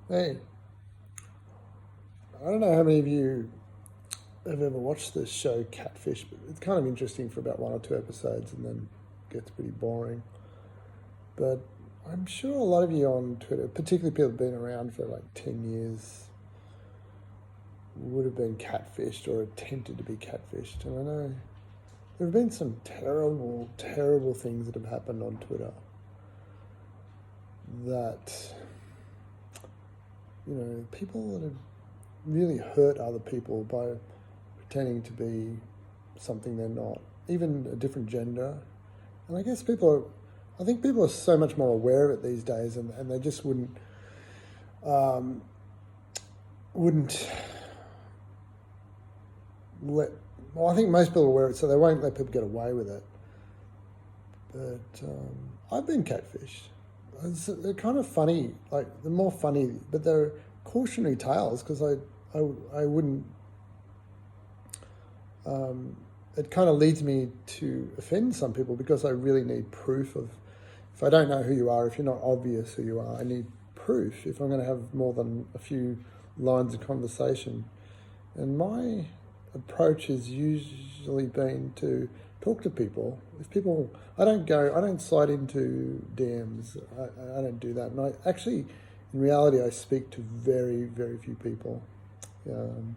Hey, I don't know how many of you have ever watched this show Catfish, but it's kind of interesting for about one or two episodes and then gets pretty boring. But I'm sure a lot of you on Twitter, particularly people who've been around for like 10 years, would have been catfished or attempted to be catfished. And I know there have been some terrible, terrible things that have happened on Twitter that, people that have really hurt other people by pretending to be something they're not, even a different gender. And I think people are so much more aware of it these days, and they just um, wouldn't let, well, I think most people are aware of it, so they won't let people get away with it. But I've been catfished. They're kind of funny, like they're more funny, but they're cautionary tales because I wouldn't. It kind of leads me to offend some people because I really need proof of. If I don't know who you are, if you're not obvious who you are, I need proof if I'm going to have more than a few lines of conversation. And my approach has usually been to talk to people. If people, I don't slide into DMs. I don't do that. And I actually, in reality, I speak to very, very few people. Um,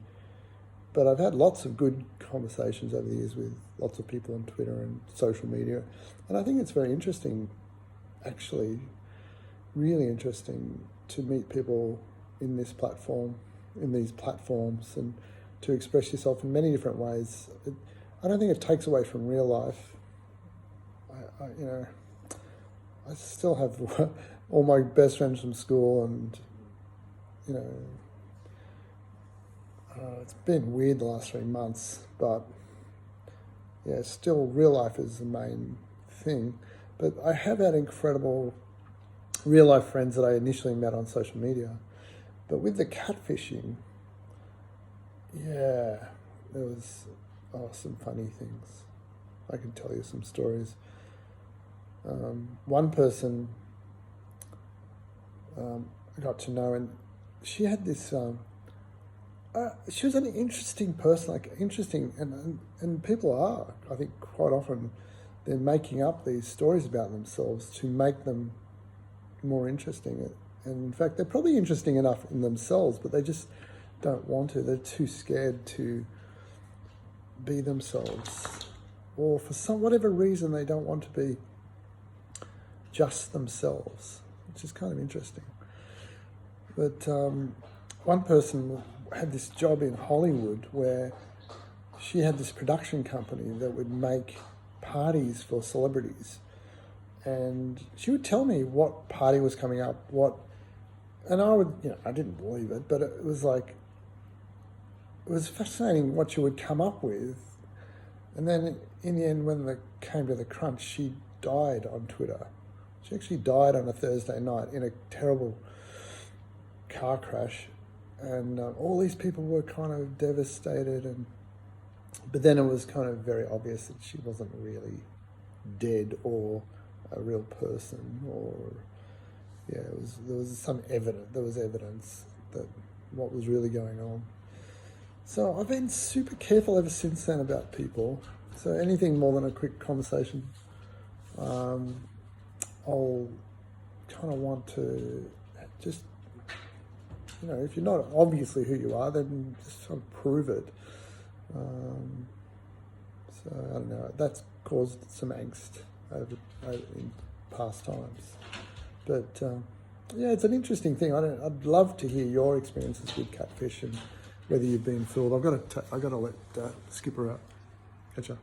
but I've had lots of good conversations over the years with lots of people on Twitter and social media. And I think it's very interesting, actually, really interesting to meet people in this platform, in these platforms, and to express yourself in many different ways. I don't think it takes away from real life. I still have all my best friends from school, and you know, it's been weird the last 3 months, but yeah, still real life is the main thing. But I have had incredible real life friends that I initially met on social media. But with the catfishing, yeah, there was some funny things. I can tell you some stories. One person I got to know, and she had this. She was an interesting person, like interesting, and people are, I think, quite often they're making up these stories about themselves to make them more interesting. And in fact, they're probably interesting enough in themselves, but they just don't want to. They're too scared to be themselves, or for whatever reason they don't want to be just themselves, which is kind of interesting. But one person had this job in Hollywood where she had this production company that would make parties for celebrities, and she would tell me what party was coming up, and I would, I didn't believe it, but it was fascinating what she would come up with. And then in the end, when it came to the crunch, she died on Twitter. She actually died on a Thursday night in a terrible car crash. And all these people were kind of devastated. But then it was kind of very obvious that she wasn't really dead or a real person, or there was evidence that what was really going on. So I've been super careful ever since then about people. So anything more than a quick conversation, I'll kind of want to just, if you're not obviously who you are, then just sort of prove it. So I don't know, that's caused some angst over in past times. But yeah, it's an interesting thing. I'd love to hear your experiences with catfish and whether you've been fooled. I've got to let Skipper out. Catch ya.